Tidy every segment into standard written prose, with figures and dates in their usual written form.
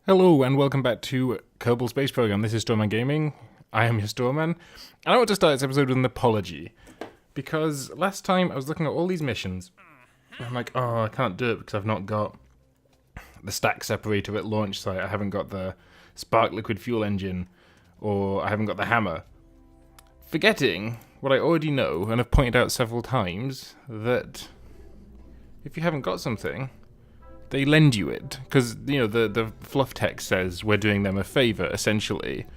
Hello and welcome back to Kerbal Space Program. This is Storman Gaming. I am your Storman. And I want to start this episode with an apology. Because last time I was looking at all these missions. And I'm like, oh, I can't do it because I've not got the stack separator at launch site. I haven't got the spark liquid fuel engine. Or I haven't got the hammer. Forgetting what I already know and have pointed out several times, that if you haven't got something, they lend you it, because the fluff text says we're doing them a favor. Essentially,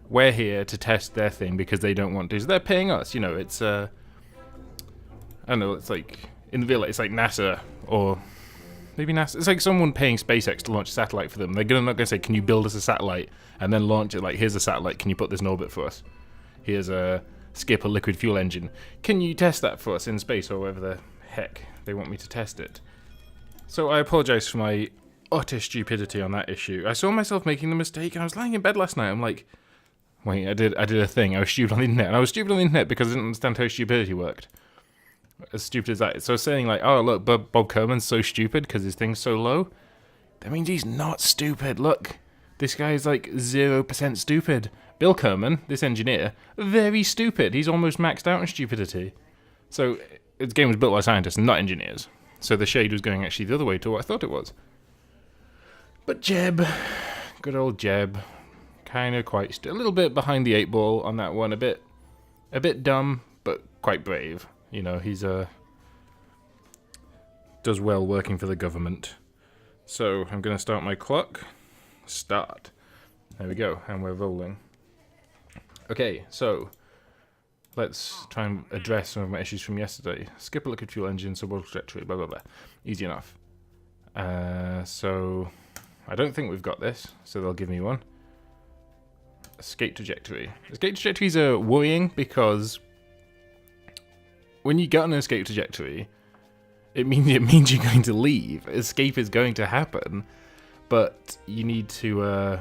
we're here to test their thing because they don't want to. So they're paying us. It's I don't know. It's like in the village, it's like NASA or maybe NASA. It's like someone paying SpaceX to launch a satellite for them. They're not gonna say, "Can you build us a satellite and then launch it?" Like, here's a satellite. Can you put this in orbit for us? Here's a skip a liquid fuel engine. Can you test that for us in space or wherever the heck they want me to test it? So I apologise for my utter stupidity on that issue. I saw myself making the mistake, and I was lying in bed last night. I'm like, wait, I did a thing. I was stupid on the internet, and I was stupid on the internet because I didn't understand how stupidity worked. As stupid as that is. So I was saying like, oh look, Bob Kerman's so stupid because his thing's so low. That means he's not stupid. Look, this guy is like 0% stupid. Bill Kerman, this engineer, very stupid. He's almost maxed out in stupidity. So this game was built by scientists, not engineers. So the shade was going actually the other way to what I thought it was. But Jeb, good old Jeb, kind of quite a little bit behind the 8 ball on that one. A bit dumb, but quite brave. He's does well working for the government. So I'm going to start my clock. Start. There we go, and we're rolling. Okay, so let's try and address some of my issues from yesterday. Skip a liquid fuel engine, suborbital trajectory, blah, blah, blah. Easy enough. So I don't think we've got this, so they'll give me one. Escape trajectory. Escape trajectories are worrying because when you get on an escape trajectory, it means you're going to leave. Escape is going to happen, but you need to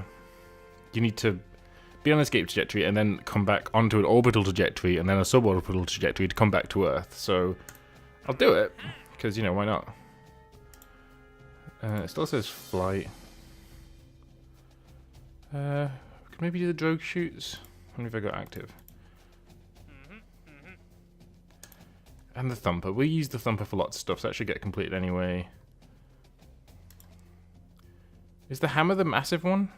be on an escape trajectory and then come back onto an orbital trajectory and then a suborbital trajectory to come back to Earth. So I'll do it because why not? It still says flight. Could maybe do the drogue shoots. How many have I got active? And the thumper. We'll use the thumper for lots of stuff, so that should get completed anyway. Is the hammer the massive one?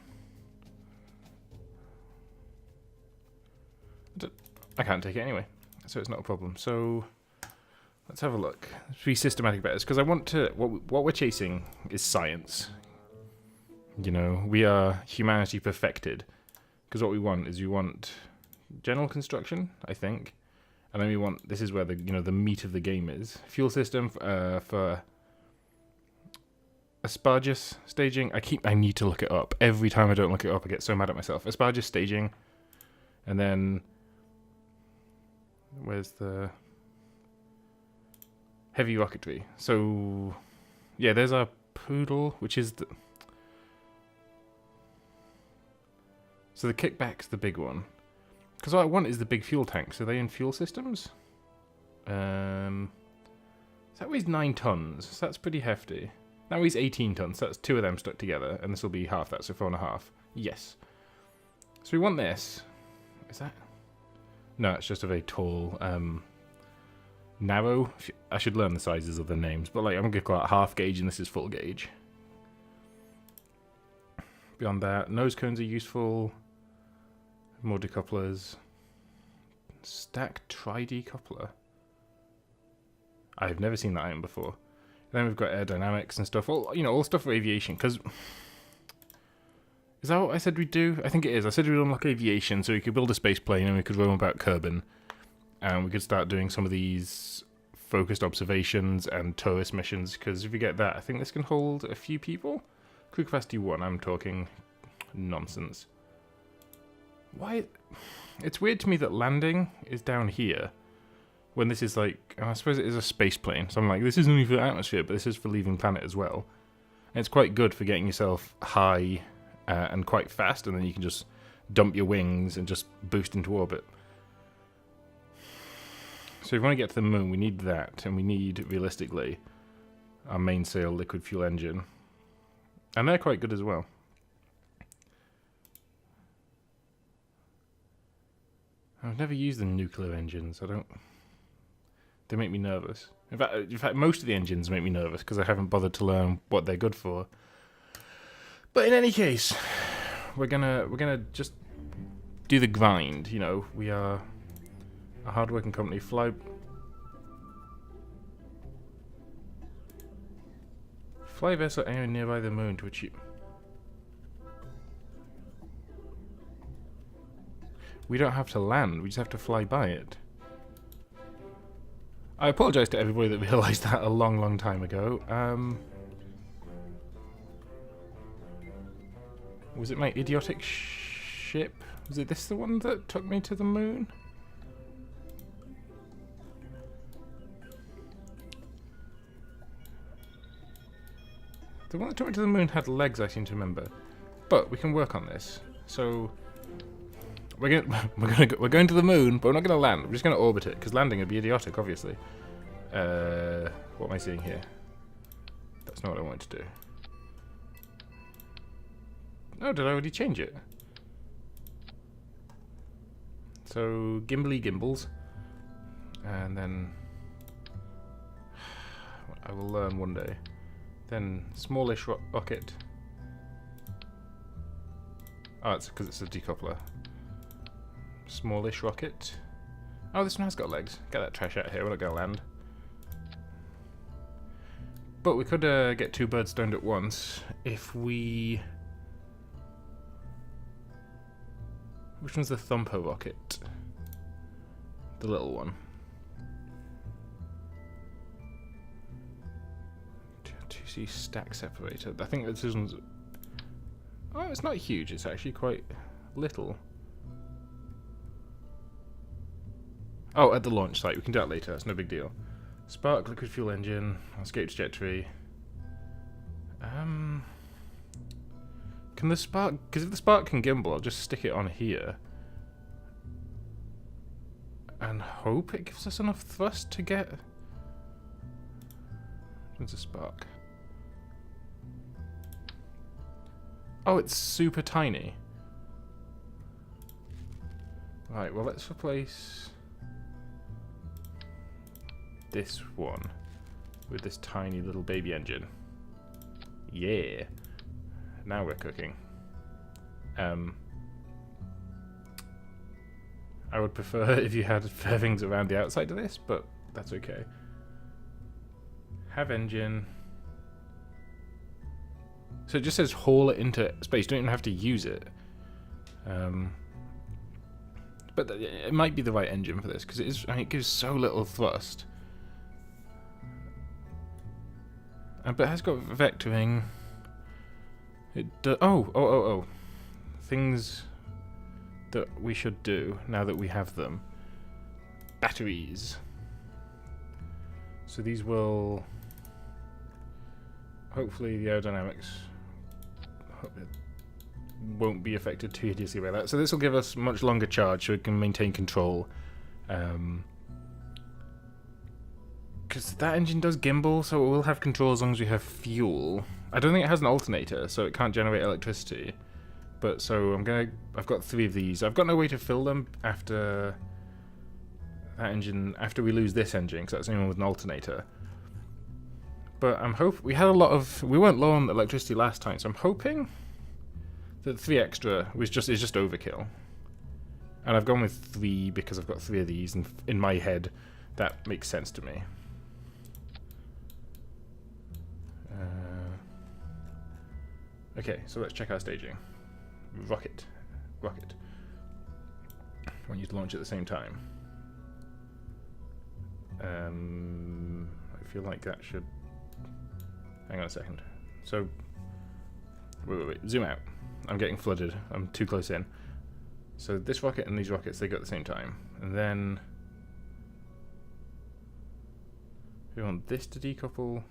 I can't take it anyway, so it's not a problem. So let's have a look. Let's be systematic about this, because I want to. What we're chasing is science. We are humanity perfected, because what we want is general construction, I think, and then we want. This is where the meat of the game is. Fuel system for Aspargus staging. I need to look it up. Every time I don't look it up, I get so mad at myself. Aspargus staging, and then. Where's the heavy rocketry? So, yeah, there's our poodle, which is the... So the kickback's the big one. Because what I want is the big fuel tanks. Are they in fuel systems? That weighs 9 tons, so that's pretty hefty. That weighs 18 tons, so that's 2 of them stuck together, and this will be half that, so 4.5. Yes. So we want this. Is that... No, it's just a very tall, narrow. I should learn the sizes of the names, but I'm going to call it half gauge, and this is full gauge. Beyond that, nose cones are useful. More decouplers. Stack tri-decoupler. I've never seen that item before. Then we've got aerodynamics and stuff. All stuff for aviation, because... Is that what I said we'd do? I think it is. I said we'd unlock aviation so we could build a space plane and we could roam about Kerbin. And we could start doing some of these focused observations and tourist missions, because if we get that, I think this can hold a few people. Crew capacity 1, I'm talking nonsense. Why? It's weird to me that landing is down here, when this is I suppose it is a space plane. So I'm like, this is only for atmosphere, but this is for leaving planet as well. And it's quite good for getting yourself high... and quite fast, and then you can just dump your wings and just boost into orbit. So if we want to get to the moon, we need that, and we need, realistically, our mainsail liquid fuel engine. And they're quite good as well. I've never used the nuclear engines. They make me nervous. In fact, most of the engines make me nervous because I haven't bothered to learn what they're good for. But in any case, we're gonna just do the grind. You know, we are a hard-working company. Fly vessel anywhere nearby the moon to achieve. We don't have to land. We just have to fly by it. I apologise to everybody that realised that a long, long time ago. Was it my idiotic ship? Was it this the one that took me to the moon? The one that took me to the moon had legs, I seem to remember. But we can work on this. So we're going to the moon, but we're not going to land. We're just going to orbit it because landing would be idiotic, obviously. What am I seeing here? That's not what I wanted to do. Oh, did I already change it? So gimbally gimbals, and then I will learn one day. Then smallish rocket. Oh, it's because it's a decoupler. Smallish rocket. Oh, this one has got legs. Get that trash out of here. We're not going to land. But we could get two birds stoned at once if we... Which one's the thumper rocket? The little one. 2C stack separator. I think this one's... Oh, it's not huge. It's actually quite little. Oh, at the launch site. We can do that later. That's no big deal. Spark, liquid fuel engine, escape trajectory. Can the spark... Because if the spark can gimbal, I'll just stick it on here. And hope it gives us enough thrust to get... Where's the spark? Oh, it's super tiny. Right, well, let's replace this one with this tiny little baby engine. Yeah. Now we're cooking. I would prefer if you had fairings around the outside of this, but that's okay. Have engine. So it just says haul it into space. You don't even have to use it. But it might be the right engine for this because it is. I mean, it gives so little thrust. But it has got vectoring. It oh. Things that we should do now that we have them. Batteries. So these will... Hopefully the aerodynamics won't be affected too hideously by that. So this will give us much longer charge so we can maintain control. Because that engine does gimbal, so it will have control as long as we have fuel. I don't think it has an alternator, so it can't generate electricity. But so I've got 3 of these. I've got no way to fill them after that engine, after we lose this engine, because that's the only one with an alternator. But we weren't low on electricity last time, so I'm hoping that 3 extra is just overkill. And I've gone with 3 because I've got 3 of these, and in my head, that makes sense to me. Okay, so let's check our staging. Rocket. I want you to launch at the same time. I feel like that should... Hang on a second. So, wait. Zoom out. I'm getting flooded. I'm too close in. So this rocket and these rockets, they go at the same time. And then... we want this to decouple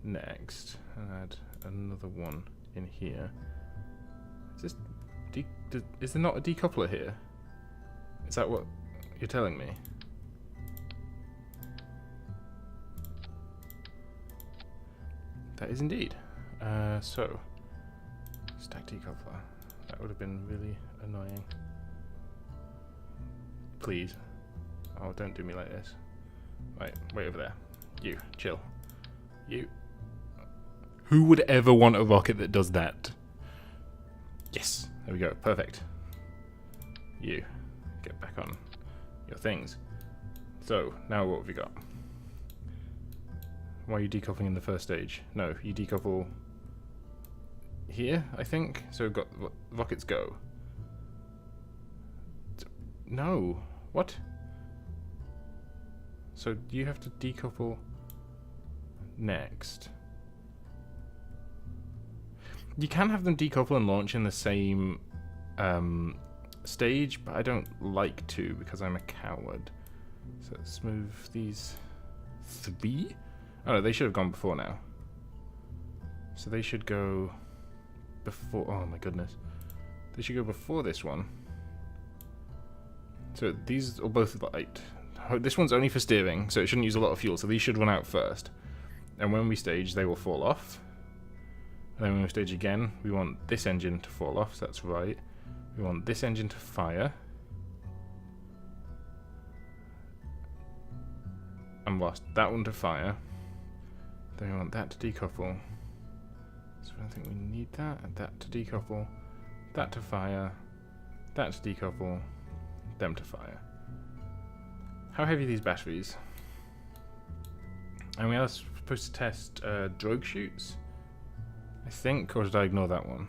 next. And add another one in here. Is this... is there not a decoupler here? Is that what you're telling me? That is indeed. So, stack decoupler. That would have been really annoying. Please. Oh, don't do me like this. Right, wait over there. You, chill. You. Who would ever want a rocket that does that? Yes, there we go, perfect. You, get back on your things. So, now what have you got? Why are you decoupling in the first stage? No, you decouple here, I think. So we've got rockets go. No, what? So you have to decouple next. You can have them decouple and launch in the same stage, but I don't like to because I'm a coward. So let's move these 3. Oh no, they should have gone before now. So they should go before. Oh my goodness. They should go before this one. So these are both light. This one's only for steering, so it shouldn't use a lot of fuel, so these should run out first. And when we stage, they will fall off. And then when we stage again, we want this engine to fall off, so that's right. We want this engine to fire. And lost that one to fire. Then we want that to decouple. So I don't think we need that. And that to decouple. That to fire. That to decouple. Them to fire. How heavy are these batteries? And we are supposed to test drogue chutes, I think, or did I ignore that one?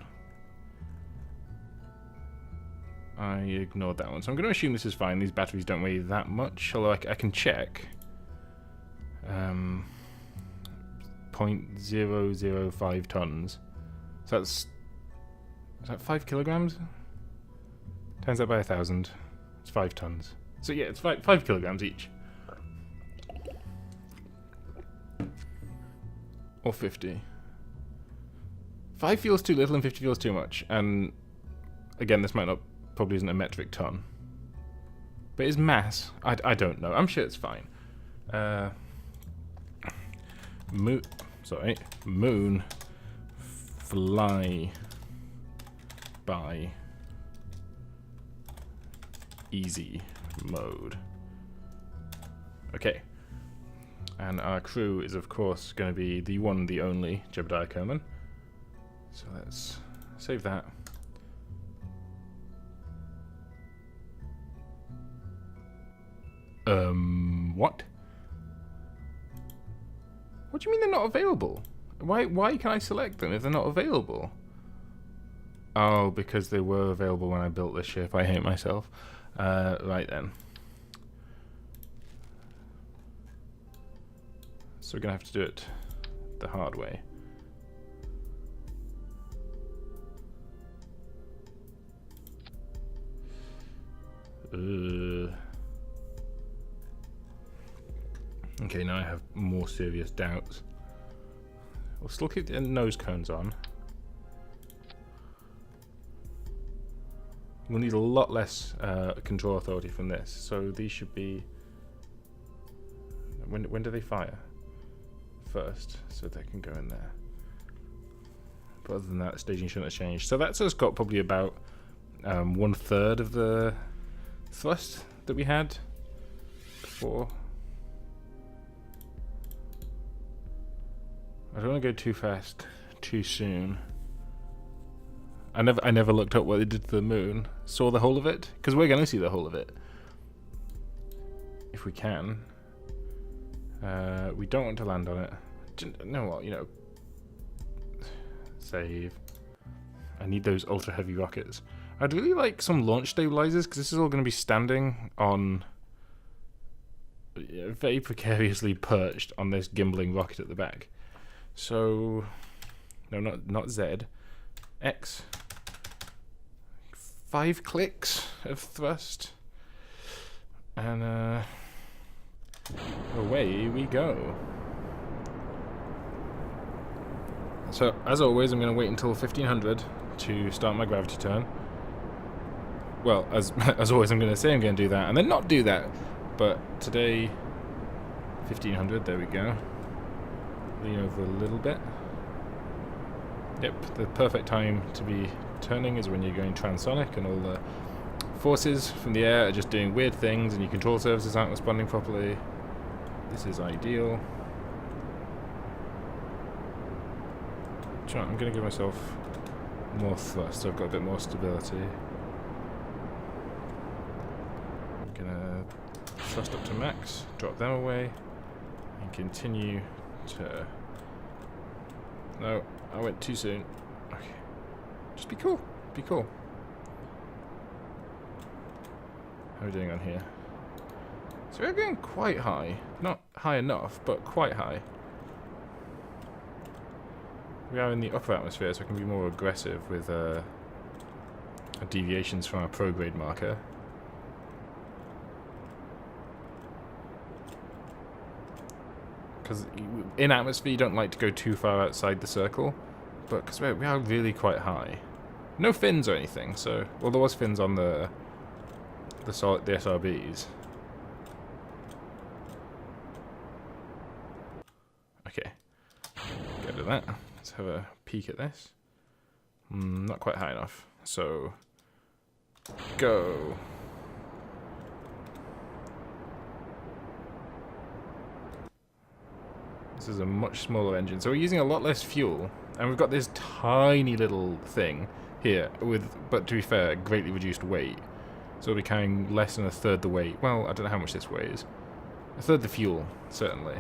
I ignored that one. So I'm going to assume this is fine. These batteries don't weigh that much, although I can check. 0.005 tons. So that's... Is that 5 kilograms? Times that by 1,000. It's 5 tons. So yeah, it's 5 kilograms each. Or 50. 5 feels too little and 50 feels too much. And again, this probably isn't a metric ton. But is mass? I don't know. I'm sure it's fine. Moon fly by easy mode. Okay. And our crew is, of course, going to be the one, the only Jebediah Kerman. So let's save that. What? What do you mean they're not available? Why can I select them if they're not available? Oh, because they were available when I built this ship. I hate myself. Right then. So we're going to have to do it the hard way. Okay, now I have more serious doubts. We'll still keep the nose cones on. We'll need a lot less control authority from this, so these should be... When do they fire? First, so they can go in there. But other than that, the staging shouldn't have changed. So that's us got probably about 1/3 of the thrust that we had before. I don't want to go too fast, too soon. I never looked up what they did to the moon. Saw the whole of it, because we're going to see the whole of it if we can. We don't want to land on it. No, what, you know. Save. I need those ultra heavy rockets. I'd really like some launch stabilizers, because this is all going to be standing on, very precariously perched on this gimbling rocket at the back. So, no, not Z, X. 5 clicks of thrust, and away we go. So, as always, I'm going to wait until 1500 to start my gravity turn. Well, as always, I'm going to say I'm going to do that, and then not do that. But today, 1500, there we go. Lean over a little bit. Yep, the perfect time to be turning is when you're going transonic and all the Forces from the air are just doing weird things and your control surfaces aren't responding properly. This is ideal. I'm going to give myself more thrust so I've got a bit more stability. I'm going to thrust up to max, drop them away, and continue to... No, I went too soon. Okay. Just be cool. Be cool. How are we doing on here? So we're going quite high. Not high enough, but quite high. We are in the upper atmosphere, so I can be more aggressive with deviations from our prograde marker. Because in atmosphere you don't like to go too far outside the circle, but because we are really quite high. No fins or anything, so... Well, there was fins on the SRBs. Okay. Get rid of that. Let's have a peek at this. Not quite high enough, so... Go! This is a much smaller engine, so we're using a lot less fuel, and we've got this tiny little thing here, but to be fair, greatly reduced weight. So we'll be carrying less than a third the weight. Well, I don't know how much this weighs. A third the fuel, certainly.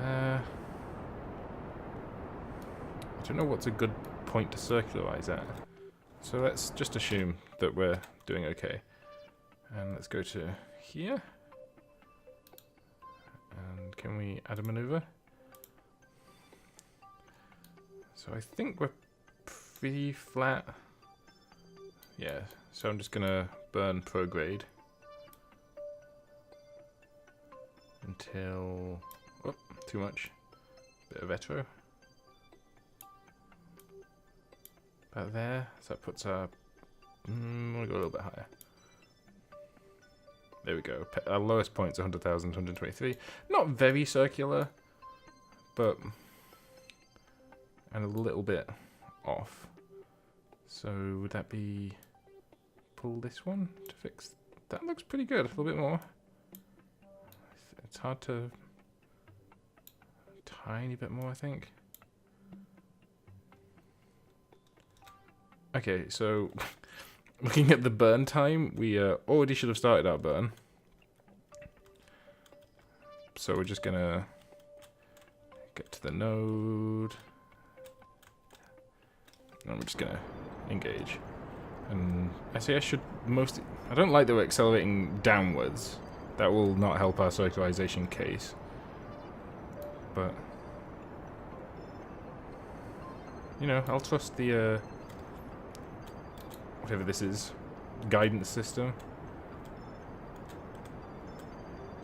I don't know what's a good point to circularize at. So let's just assume that we're doing okay. And let's go to here. And can we add a maneuver? So I think we're pretty flat. Yeah, so I'm just gonna burn prograde until... Oh, too much. Bit of retro. About there, so that puts our... I want to go a little bit higher. There we go. Our lowest point's 100,000, 123. Not very circular, but... and a little bit off. So would that be... pull this one to fix... That looks pretty good. A little bit more. It's hard to... tiny bit more, I think. Okay, so... looking at the burn time, we already should have started our burn. So we're just gonna... get to the node. And I'm just gonna engage. And I say I should mostly... I don't like that we're accelerating downwards. That will not help our circularization case. But... you know, I'll trust the... whatever this is, guidance system.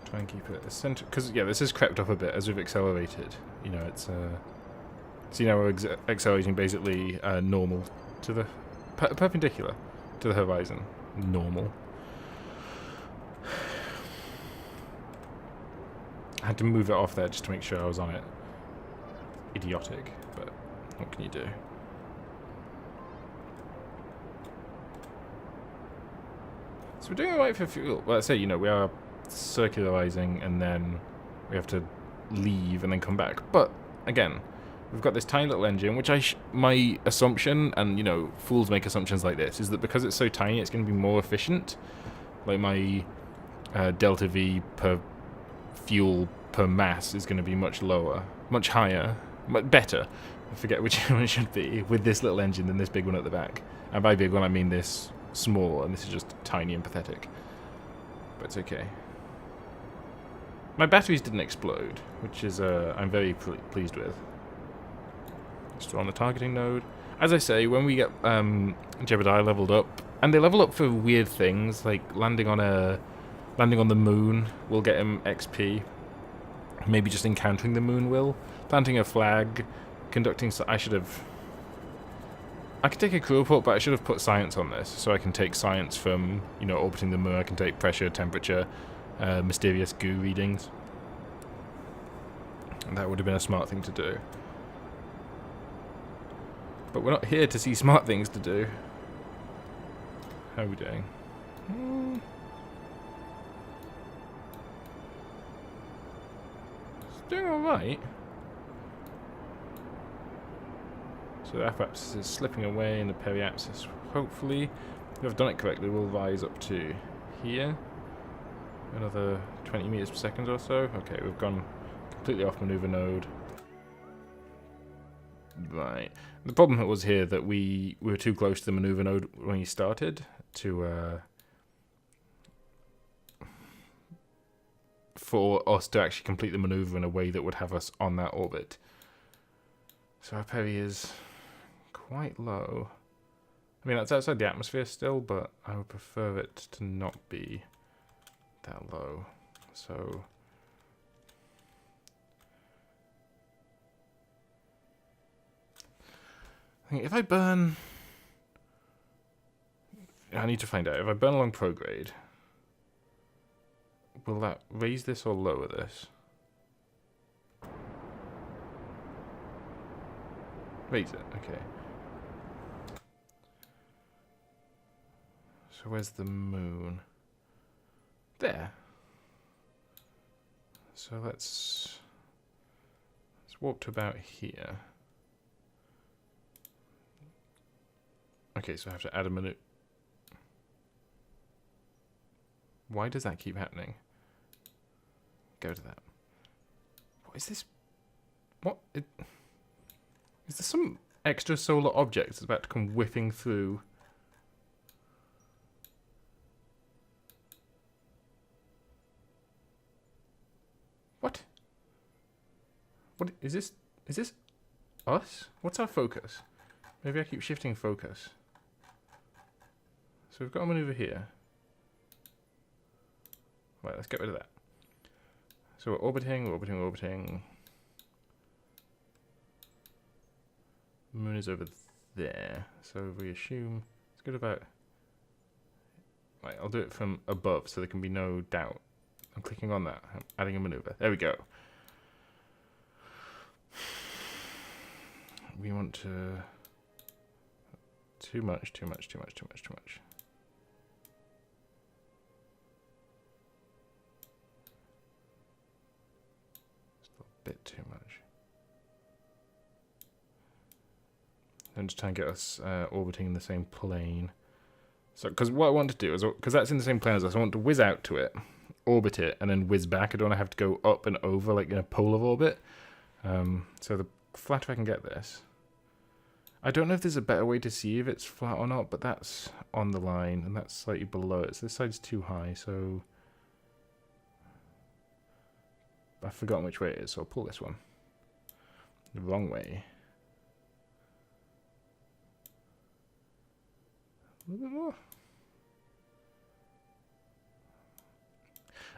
Try and keep it as center, because yeah, this has crept up a bit as we've accelerated. You know, it's see now we're accelerating basically normal to the perpendicular to the horizon. Normal. I had to move it off there just to make sure I was on it. Idiotic, but what can you do? So we're doing alright for fuel. Well, let's say, you know, we are circularizing and then we have to leave and then come back. But, again, we've got this tiny little engine, which my assumption, and, you know, fools make assumptions like this, is that because it's so tiny, it's going to be more efficient. Like, my delta V per fuel per mass is going to be much lower, much higher, much better. I forget which one it should be, with this little engine than this big one at the back. And by big one, I mean this small, and this is just tiny and pathetic. But it's okay. My batteries didn't explode, which is I'm very pleased with. Still on the targeting node. As I say, when we get Jebediah leveled up, and they level up for weird things, like landing on the moon will get him XP. Maybe just encountering the moon will. Planting a flag, conducting... I could take a crew report, but I should have put science on this, so I can take science from, you know, orbiting the moon. I can take pressure, temperature, mysterious goo readings. And that would have been a smart thing to do. But we're not here to see smart things to do. How are we doing? It's doing alright. So the apoapsis is slipping away and the periapsis, hopefully, if I've done it correctly, will rise up to here. Another 20 meters per second or so. Okay, we've gone completely off maneuver node. Right. The problem was here that we were too close to the maneuver node when he started to for us to actually complete the maneuver in a way that would have us on that orbit. So our peri is quite low. I mean, that's outside the atmosphere still, but I would prefer it to not be that low. So I think if I burn, I need to find out if I burn along prograde, will that raise this or lower this? Raise it, okay. So where's the moon? There. So let's warp to about here. Okay, so I have to add a minute. Why does that keep happening? Go to that. What is this? What? Is there some extra solar object that's about to come whipping through? What? What is this? Is this us? What's our focus? Maybe I keep shifting focus. So we've got a maneuver here. Right, let's get rid of that. So we're orbiting, orbiting, orbiting. The moon is over there. So we assume it's good about. Right, I'll do it from above so there can be no doubt. I'm clicking on that. I'm adding a maneuver. There we go. We want to. Too much, too much, too much, too much, too much. Just a bit too much. And just try and get us orbiting in the same plane. So, because what I want to do is, because that's in the same plane as us, I want to whiz out to it, orbit it, and then whiz back. I don't want to have to go up and over like in a polar orbit. So the flatter I can get this. I don't know if there's a better way to see if it's flat or not, but that's on the line, and that's slightly below it. So this side's too high, so I've forgotten which way it is, so I'll pull this one. The wrong way. A little bit more.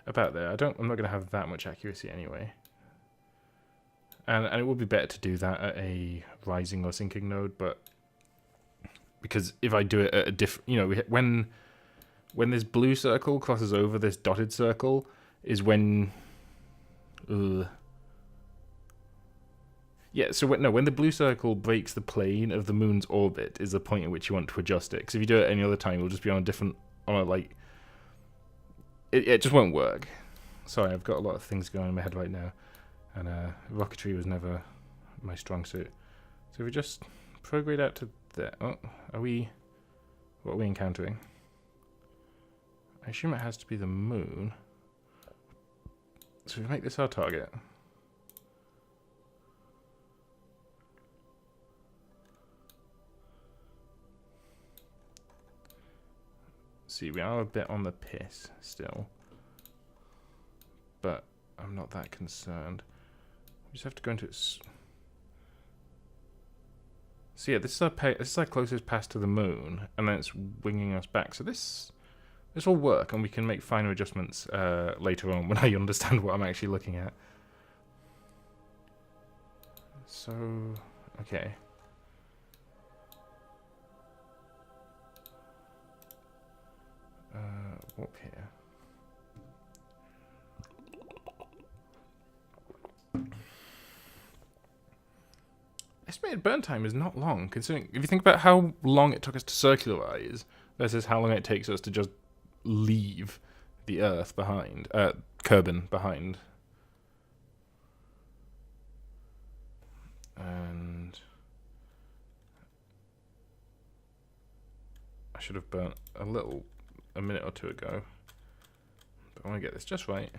About there. I'm not going to have that much accuracy anyway. And it would be better to do that at a rising or sinking node, but because if I do it at a different, you know, when this blue circle crosses over this dotted circle is when, yeah. So when the blue circle breaks the plane of the moon's orbit is the point at which you want to adjust it. Because if you do it any other time, it'll just be on a different, it just won't work. Sorry, I've got a lot of things going on in my head right now. And rocketry was never my strong suit. So if we just prograde out to there. Oh, what are we encountering? I assume it has to be the moon. So we make this our target. See, we are a bit on the piss still. But I'm not that concerned. We just have to go into its. So yeah, this is our closest pass to the moon, and then it's winging us back. So this will work, and we can make finer adjustments later on when I understand what I'm actually looking at. So okay. Warp here. Estimated burn time is not long, considering if you think about how long it took us to circularize versus how long it takes us to just leave the Earth behind, Kerbin behind. And I should have burnt a minute or two ago, but I want to get this just right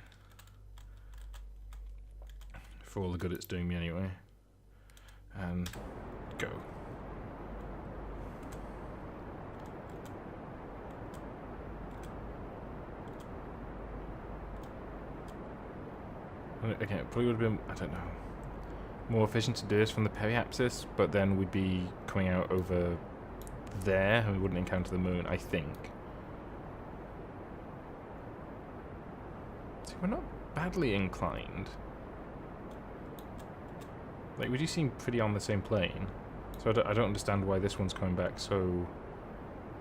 for all the good it's doing me anyway. And go. Okay, it probably would have been, I don't know, more efficient to do this from the periapsis, but then we'd be coming out over there and we wouldn't encounter the moon, I think. See, we're not badly inclined. Like, we do seem pretty on the same plane, so I don't understand why this one's coming back so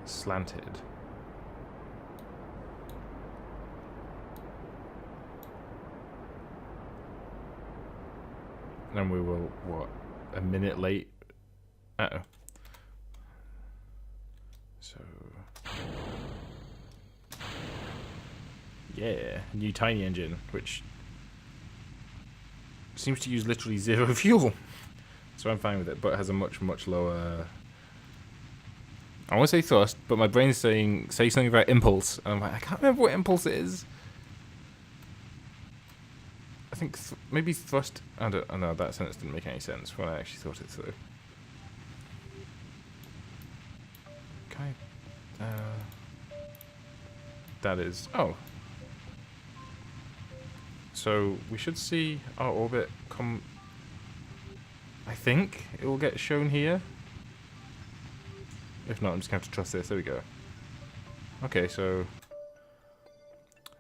slanted. And we were, what, a minute late? Uh-oh. So... yeah, new tiny engine, which seems to use literally zero fuel. So I'm fine with it, but it has a much, much lower... I want to say thrust, but my brain's saying, say something about impulse. And I'm like, I can't remember what impulse is. I think maybe thrust... I don't know, that sentence didn't make any sense when I actually thought it through. Okay. That is... oh. So we should see our orbit come... I think it will get shown here. If not, I'm just going to have to trust this. There we go. Okay, so...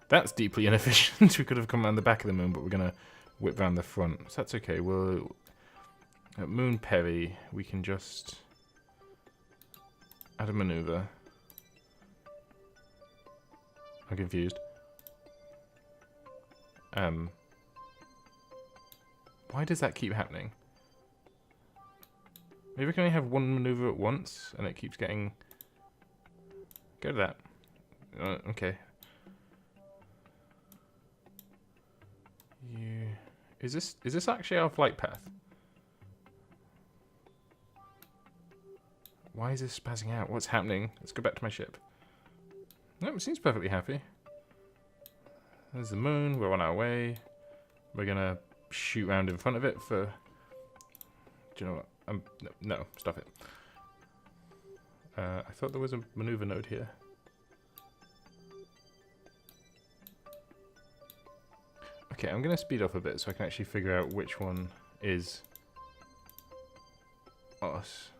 that's deeply inefficient. We could have come around the back of the moon, but we're going to whip round the front. So that's okay. We'll... at moon peri, we can just... add a maneuver. I'm confused. Why does that keep happening? Maybe we can only have one maneuver at once, and it keeps getting... go to that. Okay. Is this actually our flight path? Why is this spazzing out? What's happening? Let's go back to my ship. No, it seems perfectly happy. There's the moon. We're on our way. We're gonna shoot round in front of it for... do you know what? No, stop it. I thought there was a maneuver node here. Okay, I'm gonna speed up a bit so I can actually figure out which one is us.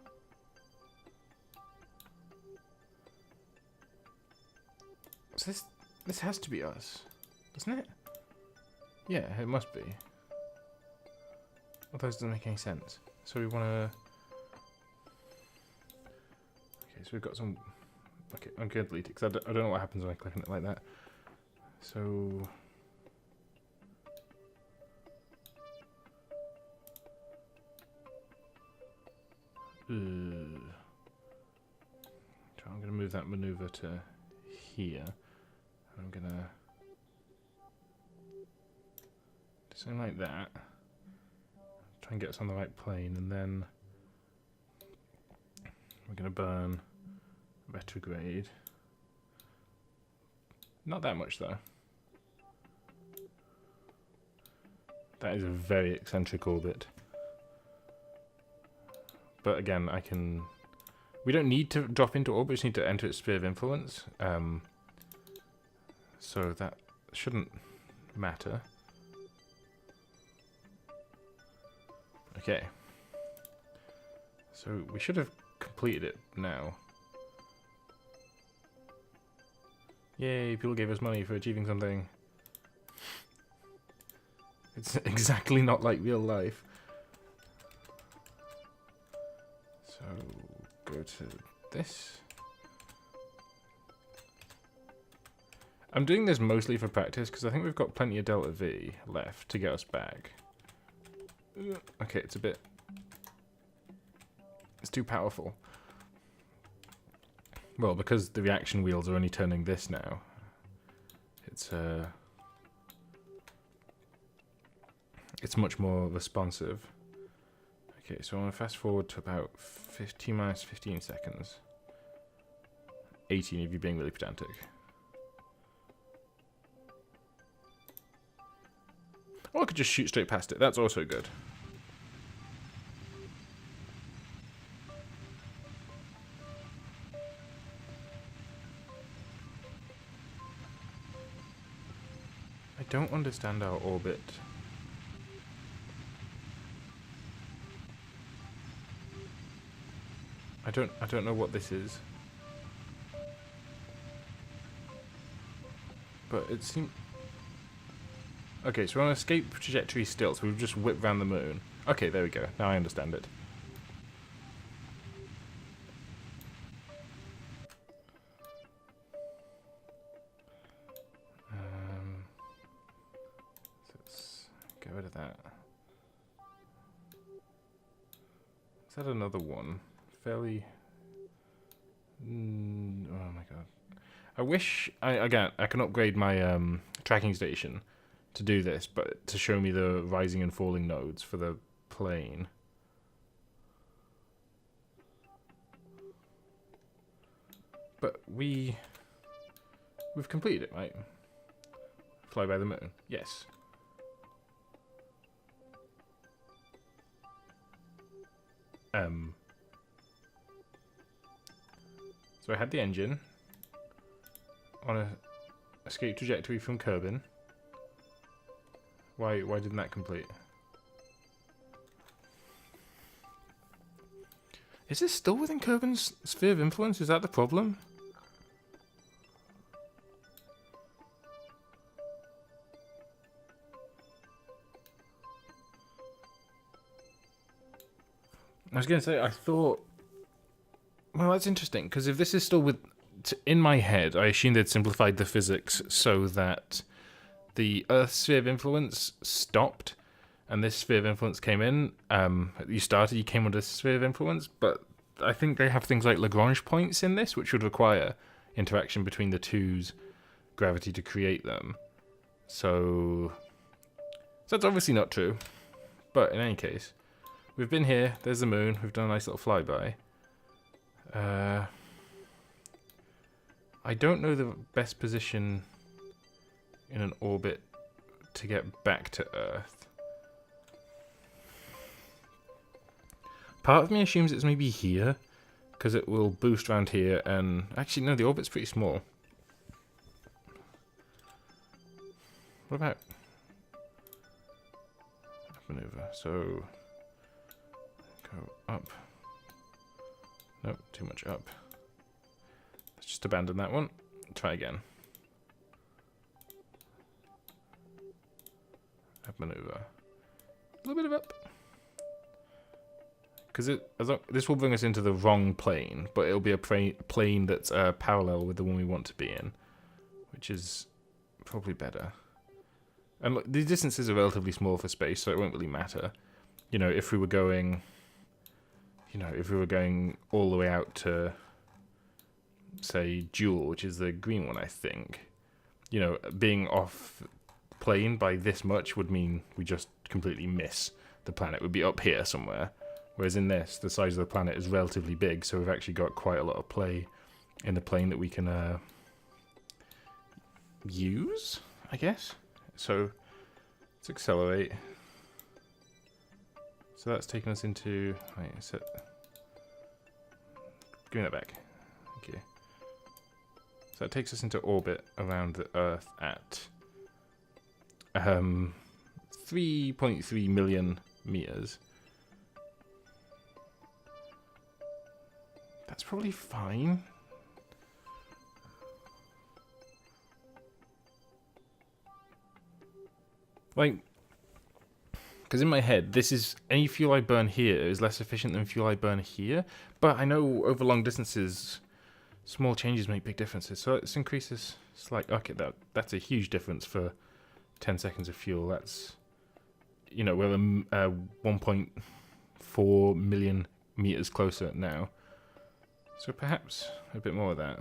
So this has to be us, doesn't it? Yeah, it must be. Otherwise it doesn't make any sense. So we want to... okay, so we've got some... okay, I'm going to delete it because I don't know what happens when I click on it like that. So... so I'm going to move that maneuver to here. I'm going to... do something like that. Try and get us on the right plane, and then we're going to burn Retrograde. Not that much though. That is a very eccentric orbit. But again, I can... we don't need to drop into orbit, we just need to enter its sphere of influence. So that shouldn't matter. Okay. So we should have completed it now. Yay, people gave us money for achieving something. It's exactly not like real life. So go to this. I'm doing this mostly for practice because I think we've got plenty of delta V left to get us back. Okay, it's a bit... it's too powerful. Well, because the reaction wheels are only turning this now, it's much more responsive. Okay, so I want to fast forward to about 15 seconds. 18 if you're being really pedantic. Or I could just shoot straight past it. That's also good. I don't understand our orbit. I don't know what this is. But it seems... Okay, so we're on escape trajectory still, so we've just whipped around the moon. Okay, there we go. Now I understand it. So let's get rid of that. Is that another one? Fairly... oh my god. I wish... I can upgrade my tracking station to do this, but to show me the rising and falling nodes for the plane. But we've completed it, right? Fly by the moon. Yes. So I had the engine on a escape trajectory from Kerbin. Why didn't that complete? Is this still within Kerbin's sphere of influence? Is that the problem? I was going to say, I thought... Well, that's interesting, because if this is still with... In my head, I assume they'd simplified the physics so that the Earth's sphere of influence stopped, and this sphere of influence came in. You came under this sphere of influence, but I think they have things like Lagrange points in this, which would require interaction between the two's gravity to create them. So that's obviously not true, but in any case, we've been here, there's the moon, we've done a nice little flyby. I don't know the best position in an orbit to get back to Earth. Part of me assumes it's maybe here, because it will boost around here, and... Actually, no, the orbit's pretty small. What about... maneuver, so... Go up. Nope, too much up. Let's just abandon that one. Try again. Up maneuver. A little bit of up. Because this will bring us into the wrong plane, but it'll be a plane that's parallel with the one we want to be in, which is probably better. And look, the distances are relatively small for space, so it won't really matter. You know, if we were going... if we were going all the way out to, say, Jewel, which is the green one, I think, being off plane by this much would mean we just completely miss the planet. We'd be up here somewhere. Whereas in this, the size of the planet is relatively big, so we've actually got quite a lot of play in the plane that we can use, I guess. So let's accelerate. So that's taken us into... Wait, give me that back. Okay. So that takes us into orbit around the Earth at 3.3 million meters. That's probably fine. Like... Because in my head, this is any fuel I burn here is less efficient than fuel I burn here. But I know over long distances, small changes make big differences. So let's increase this slight. Okay, that's a huge difference for 10 seconds of fuel. That's, we're 1.4 million meters closer now. So perhaps a bit more of that.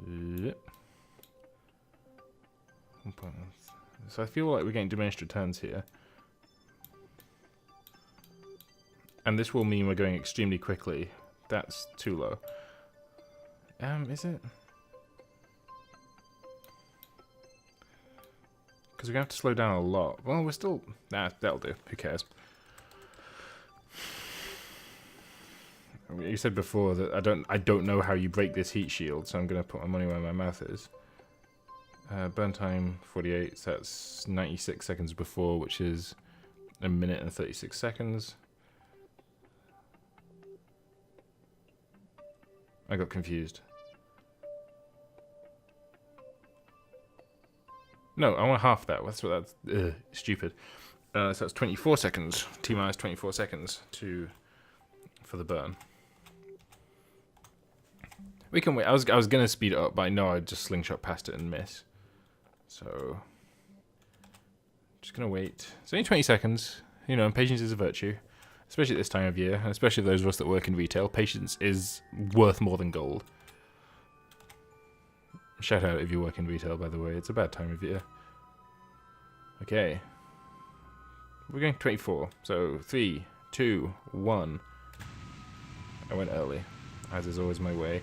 Yep. So I feel like we're getting diminished returns here. And this will mean we're going extremely quickly. That's too low. Is it? Because we're going to have to slow down a lot. Well, we're still... Nah, that'll do. Who cares? You said before that I don't know how you break this heat shield, so I'm going to put my money where my mouth is. Burn time 48, so that's 96 seconds before, which is a minute and 36 seconds. I got confused. No, I want half that. That's stupid. So that's 24 seconds. T-minus 24 seconds for the burn. We can wait. I was gonna speed it up, but I know I'd just slingshot past it and miss. So just gonna wait. It's only 20 seconds. You know, and patience is a virtue, especially at this time of year, and especially those of us that work in retail. Patience is worth more than gold. Shout out if you work in retail, by the way. It's a bad time of year. Okay. We're going 24. So 3, 2, 1. I went early, as is always my way.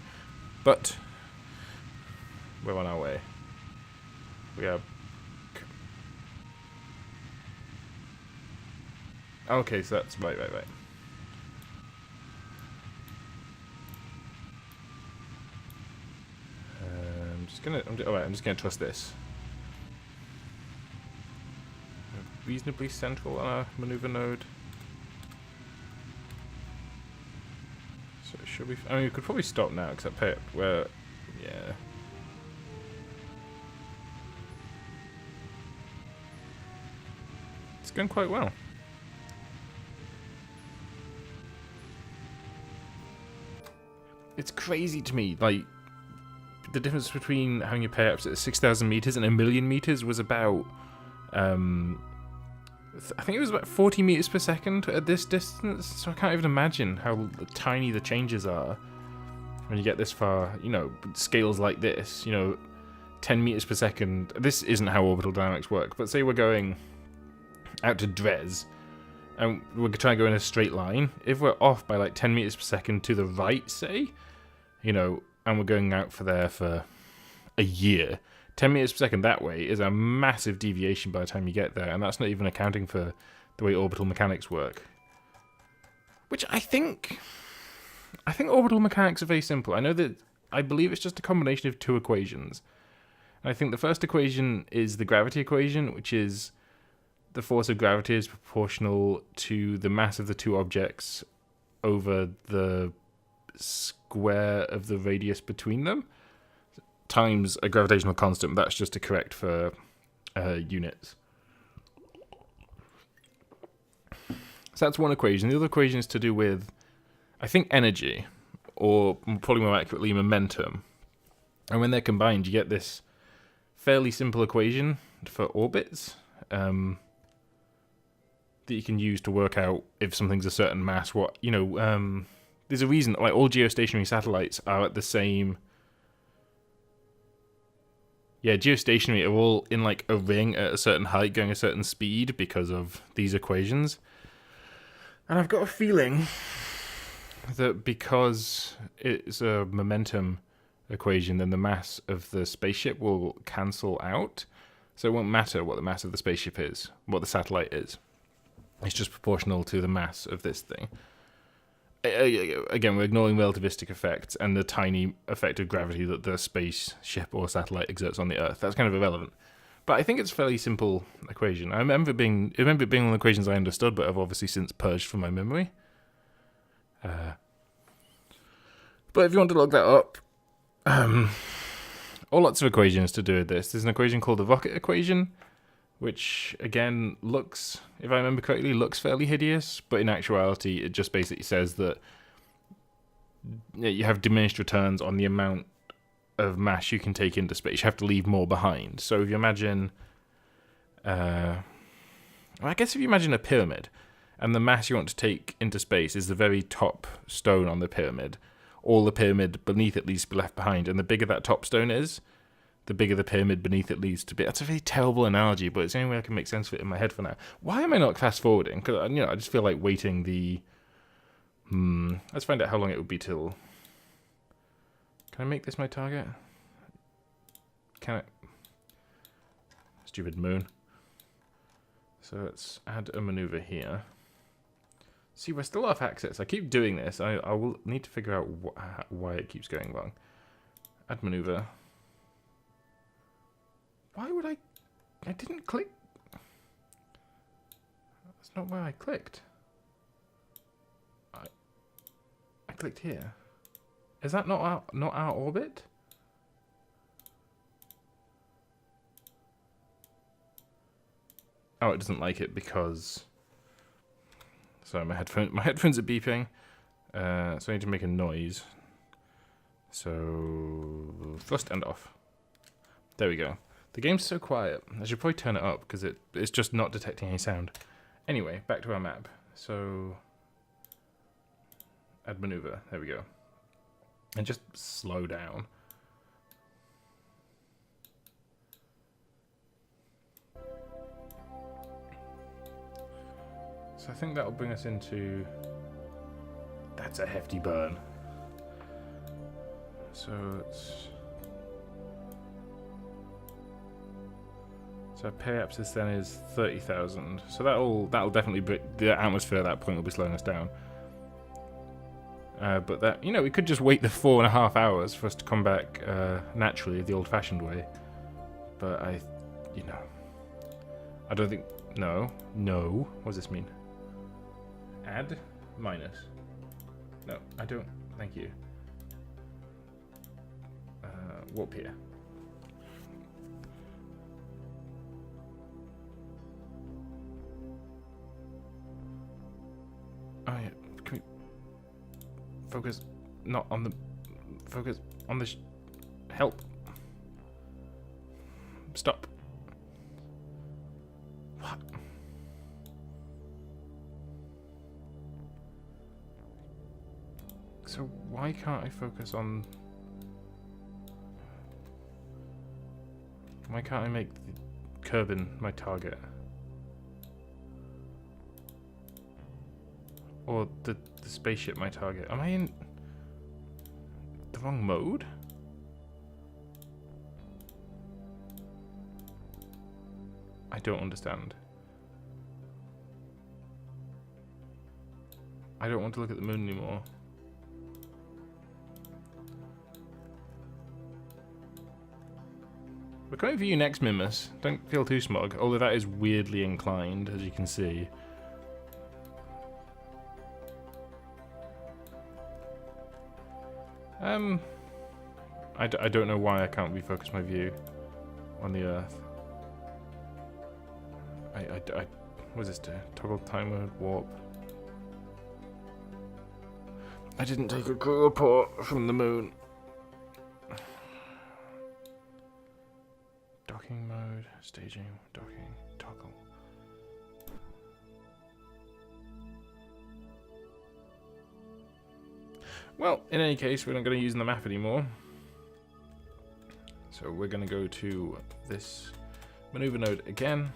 But we're on our way. We are... Okay, so that's right. I'm just gonna trust this. Reasonably central on our maneuver node. So should we? I mean, we could probably stop now, except pay it. Where, yeah. It's going quite well. It's crazy to me, like, the difference between having your pay-ups at 6,000 meters and 1,000,000 meters was about, I think it was about 40 meters per second at this distance, so I can't even imagine how tiny the changes are when you get this far, you know, scales like this, you know, 10 meters per second. This isn't how orbital dynamics work, but say we're going out to Dres, and we're trying to go in a straight line. If we're off by like 10 meters per second to the right, say, you know, and we're going out there for a year, 10 meters per second that way is a massive deviation by the time you get there, and that's not even accounting for the way orbital mechanics work. Which I think orbital mechanics are very simple. I believe it's just a combination of two equations. And I think the first equation is the gravity equation, which is the force of gravity is proportional to the mass of the two objects over the square of the radius between them, times a gravitational constant. That's just to correct for units. So that's one equation. The other equation is to do with, I think, energy, or probably more accurately, momentum. And when they're combined, you get this fairly simple equation for orbits that you can use to work out if something's a certain mass. What, you know, there's a reason, like, all geostationary satellites are at the same... Yeah, geostationary are all in, like, a ring at a certain height, going a certain speed because of these equations. And I've got a feeling that because it's a momentum equation, then the mass of the spaceship will cancel out. So it won't matter what the mass of the spaceship is, what the satellite is. It's just proportional to the mass of this thing. Again, we're ignoring relativistic effects and the tiny effect of gravity that the spaceship or satellite exerts on the Earth. That's kind of irrelevant. But I think it's a fairly simple equation. I remember it being one of the equations I understood, but I've obviously since purged from my memory. But if you want to look that up, all lots of equations to do with this. There's an equation called the rocket equation, which, again, looks, if I remember correctly, looks fairly hideous, but in actuality, it just basically says that you have diminished returns on the amount of mass you can take into space. You have to leave more behind. So if you imagine, well, I guess if you imagine a pyramid, and the mass you want to take into space is the very top stone on the pyramid. All the pyramid beneath it needs to be left behind, and the bigger that top stone is, the bigger the pyramid beneath it needs to be. That's a very terrible analogy, but it's the only way I can make sense of it in my head for now. Why am I not fast forwarding? Because I just feel like waiting the. Let's find out how long it would be till. Can I make this my target? Can I? Stupid moon. So let's add a maneuver here. See, we're still off axis. I keep doing this. I will need to figure out why it keeps going wrong. Add maneuver. Why would I didn't click. That's not where I clicked. I clicked here. Is that not our orbit? Oh, it doesn't like it because. Sorry, my headphones are beeping. So I need to make a noise. So thrust and off. There we go. The game's so quiet. I should probably turn it up because it's just not detecting any sound. Anyway, back to our map. So add maneuver. There we go. And just slow down. So I think that'll bring us into. That's a hefty burn. So it's. So periapsis then is 30,000. So that'll definitely be, the atmosphere at that point will be slowing us down. But that, we could just wait the 4.5 hours for us to come back naturally the old-fashioned way. But I don't think. No. What does this mean? Add minus. No, I don't. Thank you. Warp here. Oh yeah, can we focus not on the focus on the help. Stop. What? So why can't I focus on? Why can't I make the Kerbal my target? Or the spaceship my target? Am I in the wrong mode? I don't understand. I don't want to look at the moon anymore. We're coming for you next, Mimus. Don't feel too smug, although that is weirdly inclined, as you can see. I don't know why I can't refocus my view on the Earth. What does this do? Toggle timer, warp. I didn't take a crew report from the moon. Docking mode, staging, docking, toggle. Well, in any case, we're not going to use the map anymore. So we're going to go to this maneuver node again.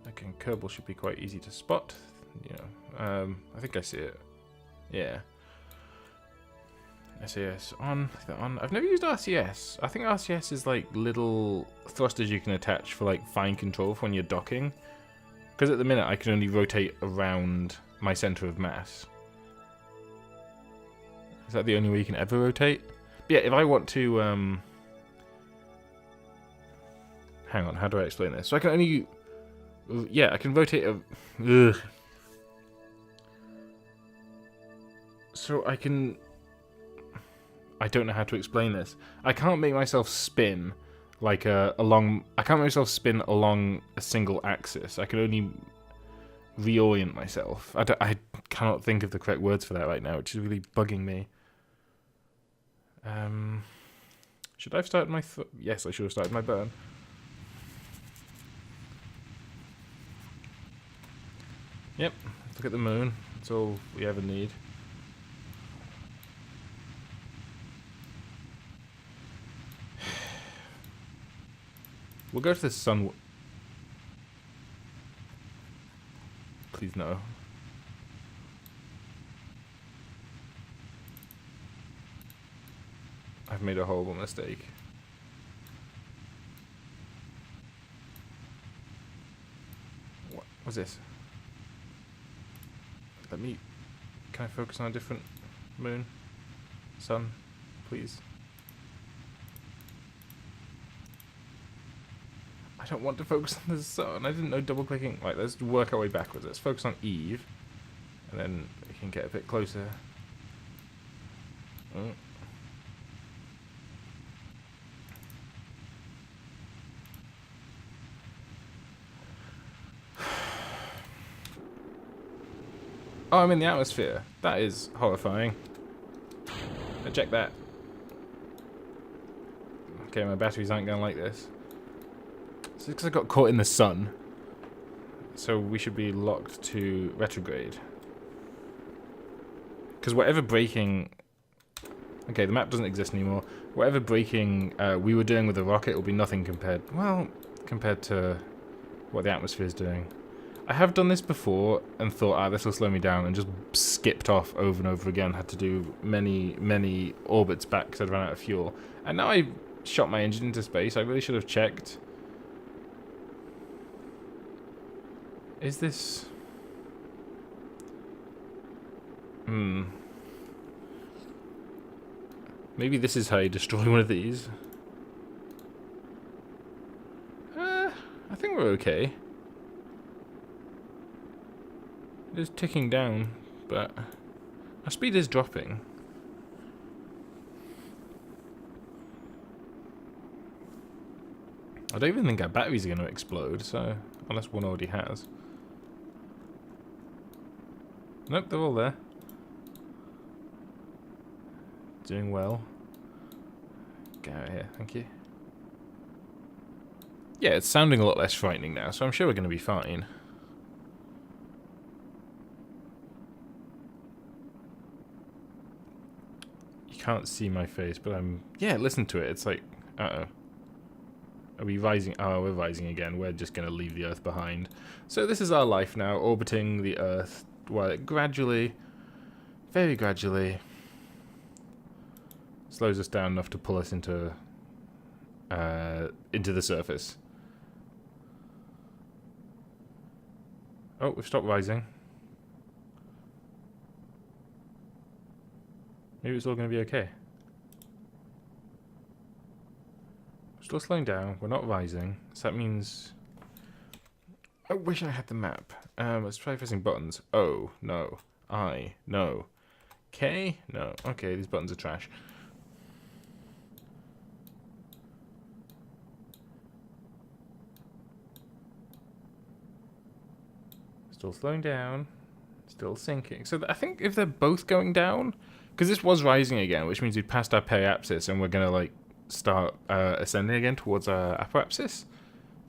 Okay, Kerbal should be quite easy to spot. I think I see it. Yeah. SAS on. I've never used RCS. I think RCS is like little thrusters you can attach for like fine control for when you're docking. Because at the minute I can only rotate around my center of mass. Is that the only way you can ever rotate? But yeah, if I want to hang on, how do I explain this? So I can only I can rotate so I can I don't know how to explain this. I can't make myself spin like I can't make myself spin along a single axis. I can only reorient myself. I cannot think of the correct words for that right now, which is really bugging me. Should I have started my... Yes, I should have started my burn. Yep, look at the moon. That's all we ever need. We'll go to the sun. Please no. I've made a horrible mistake. What was this? Let me... Can I focus on a different moon? Sun, please. I don't want to focus on the sun. I didn't know double clicking. Right, let's work our way backwards. Let's focus on Eve. And then we can get a bit closer. Oh. Oh, I'm in the atmosphere. That is horrifying. Check that. Okay, my batteries aren't going to like this. It's because I got caught in the sun. So we should be locked to retrograde. Because whatever braking... Okay, the map doesn't exist anymore. Whatever braking we were doing with the rocket will be nothing compared... Well, compared to what the atmosphere is doing. I have done this before and thought, this will slow me down, and just skipped off over and over again. Had to do many, many orbits back because I'd run out of fuel. And now I shot my engine into space. I really should have checked. Is this... Maybe this is how you destroy one of these. I think we're okay. It is ticking down, but our speed is dropping. I don't even think our batteries are going to explode, so unless one already has. Nope, they're all there. Doing well. Get out of here, thank you. Yeah, it's sounding a lot less frightening now, so I'm sure we're going to be fine. Can't see my face, but I'm... Yeah, listen to it. It's like... Uh-oh. Are we rising? Oh, we're rising again. We're just going to leave the Earth behind. So this is our life now, orbiting the Earth, while it gradually, very gradually, slows us down enough to pull us into the surface. Oh, we've stopped rising. Maybe it's all going to be okay. We're still slowing down. We're not rising. So that means... I wish I had the map. Let's try pressing buttons. O, no. I, no. K, no. Okay, these buttons are trash. Still slowing down. Still sinking. So I think if they're both going down... Because this was rising again, which means we've passed our periapsis and we're going to, like, start ascending again towards our apoapsis.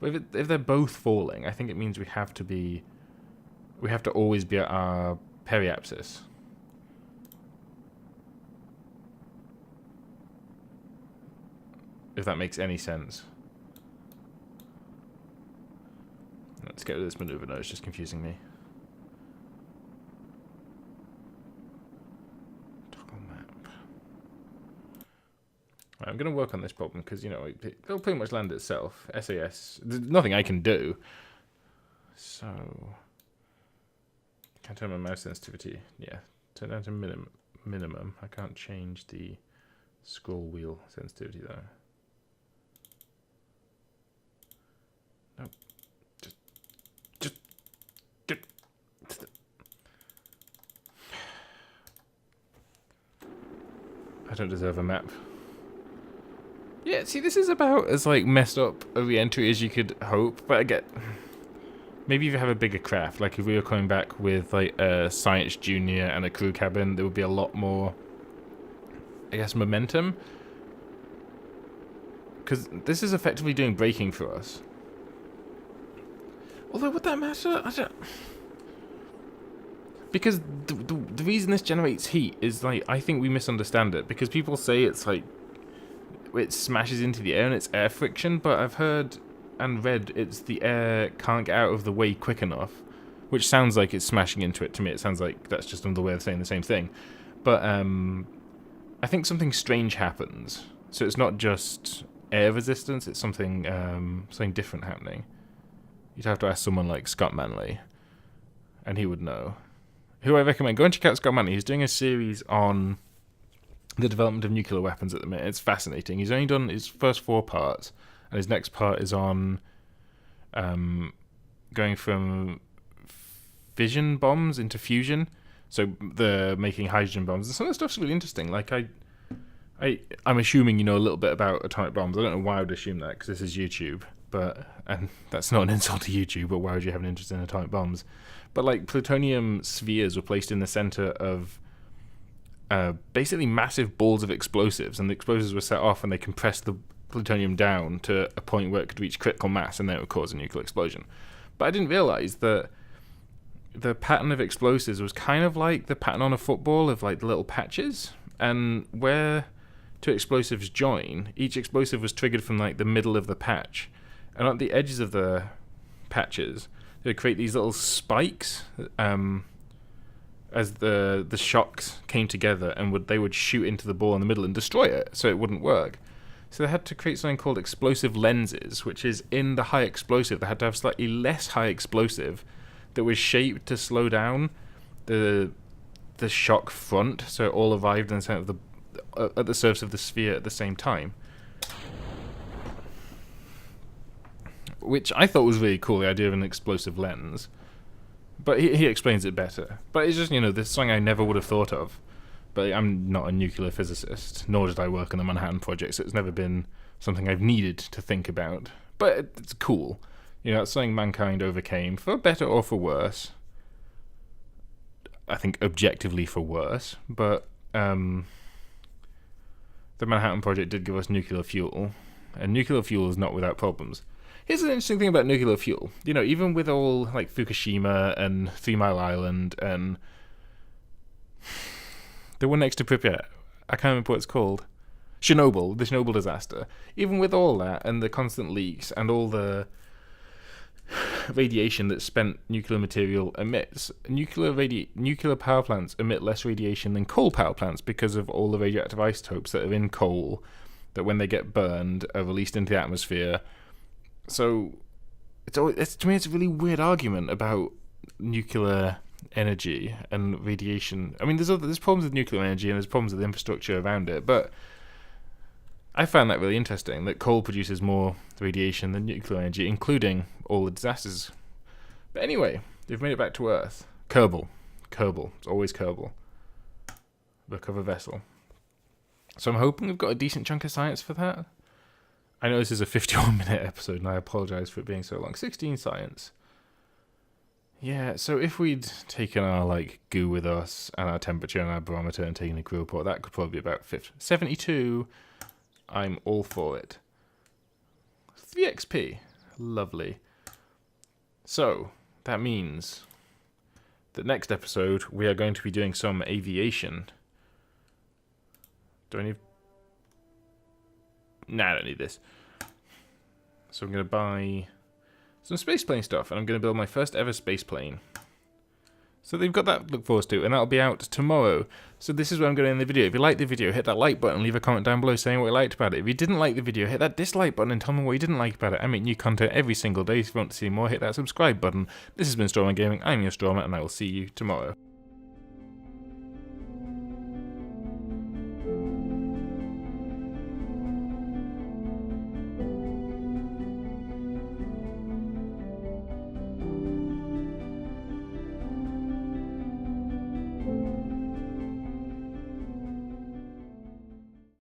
But if they're both falling, I think it means we have to always be at our periapsis. If that makes any sense. Let's get rid of this maneuver. No, it's just confusing me. I'm going to work on this problem because, you know, it'll pretty much land itself. SAS. There's nothing I can do. So... Can I turn my mouse sensitivity? Yeah. Turn down to minimum. I can't change the scroll wheel sensitivity, though. Nope. Just get... I don't deserve a map. Yeah, see, this is about as, like, messed up a re-entry as you could hope, but I get... Maybe if you have a bigger craft, like if we were coming back with, like, a Science Junior and a crew cabin, there would be a lot more, I guess, momentum. Because this is effectively doing braking for us. Although, would that matter? I don't... Because the reason this generates heat is, like, I think we misunderstand it. Because people say it's, like, it smashes into the air and it's air friction, but I've heard and read it's the air can't get out of the way quick enough, which sounds like it's smashing into it to me. It sounds like that's just another way of saying the same thing. But I think something strange happens. So it's not just air resistance, it's something something different happening. You'd have to ask someone like Scott Manley, and he would know. Who I recommend. Go and check out Scott Manley. He's doing a series on the development of nuclear weapons at the minute. It's fascinating. He's only done his first 4 parts, and his next part is on going from fission bombs into fusion. So they're making hydrogen bombs, and some of the stuff's really interesting. Like I'm assuming you know a little bit about atomic bombs. I don't know why I would assume that, because this is YouTube. And that's not an insult to YouTube, but why would you have an interest in atomic bombs? But like plutonium spheres were placed in the center of basically massive balls of explosives, and the explosives were set off and they compressed the plutonium down to a point where it could reach critical mass, and then it would cause a nuclear explosion. But I didn't realize that the pattern of explosives was kind of like the pattern on a football of like the little patches, and where two explosives join, each explosive was triggered from like the middle of the patch, and at the edges of the patches they would create these little spikes as the shocks came together, and they would shoot into the ball in the middle and destroy it, so it wouldn't work. So they had to create something called explosive lenses, which is in the high explosive. They had to have slightly less high explosive that was shaped to slow down the shock front, so it all arrived in the center of at the surface of the sphere at the same time. Which I thought was really cool, the idea of an explosive lens. But he explains it better. But it's just, this is something I never would have thought of. But I'm not a nuclear physicist, nor did I work on the Manhattan Project, so it's never been something I've needed to think about. But it's cool. It's something mankind overcame, for better or for worse. I think objectively for worse. But the Manhattan Project did give us nuclear fuel. And nuclear fuel is not without problems. Here's an interesting thing about nuclear fuel. Even with all like Fukushima and 3 Mile Island and the one next to Pripyat, I can't remember what it's called. The Chernobyl disaster. Even with all that and the constant leaks and all the radiation that spent nuclear material emits, nuclear power plants emit less radiation than coal power plants because of all the radioactive isotopes that are in coal that when they get burned are released into the atmosphere. So to me it's a really weird argument about nuclear energy and radiation. I mean, there's problems with nuclear energy and there's problems with the infrastructure around it, but I found that really interesting, that coal produces more radiation than nuclear energy, including all the disasters. But anyway, they've made it back to Earth. Kerbal. It's always Kerbal. Book of a vessel. So I'm hoping we've got a decent chunk of science for that. I know this is a 51-minute episode, and I apologise for it being so long. 16 science. Yeah, so if we'd taken our goo with us and our temperature and our barometer and taken a crew report, that could probably be about 72. I'm all for it. 3 XP. Lovely. So, that means that next episode we are going to be doing some aviation. Do I need... Nah, I don't need this. So I'm going to buy some spaceplane stuff, and I'm going to build my first ever spaceplane. So they've got that to look forward to, and that'll be out tomorrow. So this is where I'm going to end the video. If you liked the video, hit that like button, leave a comment down below saying what you liked about it. If you didn't like the video, hit that dislike button and tell me what you didn't like about it. I make new content every single day, so if you want to see more, hit that subscribe button. This has been Strawman Gaming, I'm your Strawman, and I will see you tomorrow.